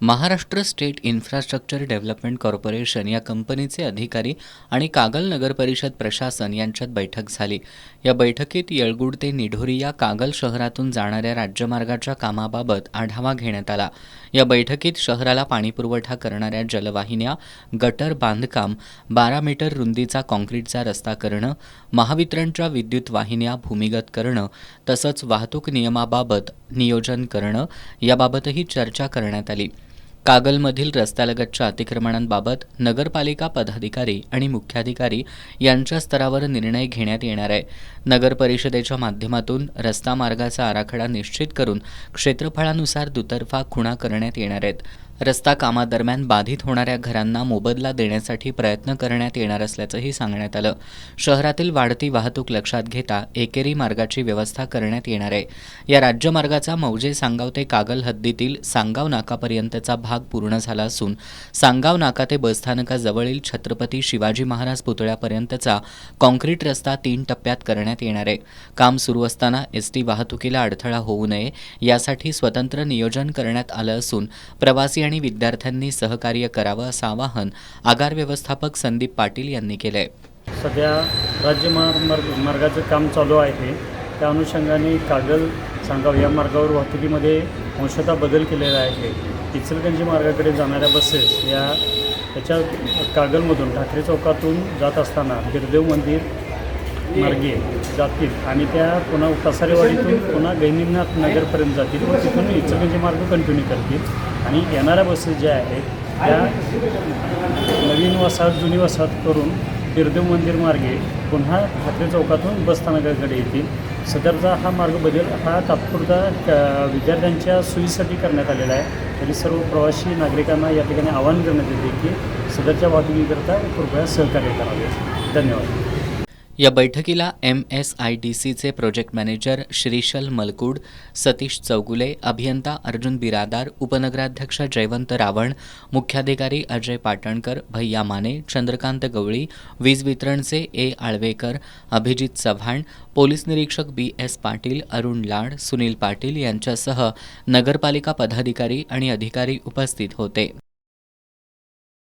Maharashtra state infrastructure development corporation या कंपनीचे अधिकारी आणि कागल नगर परिषद प्रशासन यांच्यात बैठक झाली। या बैठकीत येळगुड ते निढोरी या कागल शहरातून जाणाऱ्या राज्यमार्गाच्या कामाबाबत आढावा घेण्यात आला। या बैठकीत शहराला पाणीपुरवठा करणाऱ्या जलवाहिन्या, गटर बांधकाम, 12 मीटर रुंदीचा काँक्रीटचा रस्ता करणं, महावितरणच्या विद्युत वाहिन्या भूमिगत करणं तसंच वाहतूक नियमाबाबत नियोजन करणं याबाबतही चर्चा करण्यात आली। कागलमधील रस्त्यालगतच्या अतिक्रमणांबाबत नगरपालिका पदाधिकारी आणि मुख्याधिकारी यांच्या स्तरावर निर्णय घेण्यात येणार आहे। नगर परिषदेच्या माध्यमातून रस्ता मार्गाचा आराखडा निश्चित करून क्षेत्रफळानुसार दुतर्फा खुणा करण्यात येणार आहेत। रस्ता कामादरम्यान बाधित होणाऱ्या घरांना मोबदला देण्यासाठी प्रयत्न करण्यात येणार असल्याचंही सांगण्यात आलं। शहरातील वाढती वाहतूक लक्षात घेता एकेरी मार्गाची व्यवस्था करण्यात येणार आहे। या राज्यमार्गाचा मौजे सांगाव ते कागल हद्दीतील सांगाव नाकापर्यंतचा भाग पूर्ण झाला असून सांगाव नाका ते बसस्थानकाजवळील छत्रपती शिवाजी महाराज पुतळ्यापर्यंतचा काँक्रीट रस्ता 3 टप्प्यात करण्यात येणार आहे। काम सुरू असताना एसटी वाहतुकीला अडथळा होऊ नये यासाठी स्वतंत्र नियोजन करण्यात आलं असून प्रवासी आणि विद्यार्थ्यांनी सहकार्य करावं असं आवाहन आगार व्यवस्थापक संदीप पाटील यांनी केलंय। सध्या राज्य मार्गाचं काम चालू आहे। त्या अनुषंगाने कागल सांगाव या मार्गावर वाहतुकीमध्ये अंशतः बदल केलेला आहे। इचलकरंजी मार्गाकडे जाणाऱ्या बसेस याच्या कागलमधून ठाकरे चौकातून जात असताना बिरदेव मंदिर मार्गे जातील आणि त्या पुन्हा कसारेवाडीतून पुन्हा गहिनीनाथ नगरपर्यंत जातील व तिथून इचलकरंजी मार्ग कंटिन्यू करतील आणि येणाऱ्या बसेस ज्या आहेत त्या नवीन वसाहत जुनी वसाहत करून बिरदेव मंदिर मार्गे पुन्हा ठाकरे चौकातून बसस्थानकाकडे येतील। सदरचा हा मार्ग बदल हा तात्पुरता विद्यार्थ्यांच्या सोयीसाठी करण्यात आलेला आहे। तरी सर्व प्रवासी नागरिकांना या ठिकाणी आवाहन करण्यात येते की सदरच्या वाहतुकीकरता कृपया सहकार्य करावे। धन्यवाद। या बैठकीला MSIDCचे प्रोजेक्ट मॅनेजर श्रीशल मलकूड, सतीश चौगुले, अभियंता अर्जुन बिरादार, उपनगराध्यक्ष जयवंत रावण, मुख्याधिकारी अजय पाटणकर, भैया माने, चंद्रकांत गवळी, वीज वितरणचे A आळवेकर, अभिजित चव्हाण, पोलीस निरीक्षक BS पाटील, अरुण लाड, सुनील पाटील यांच्यासह नगरपालिका पदाधिकारी आणि अधिकारी उपस्थित होते।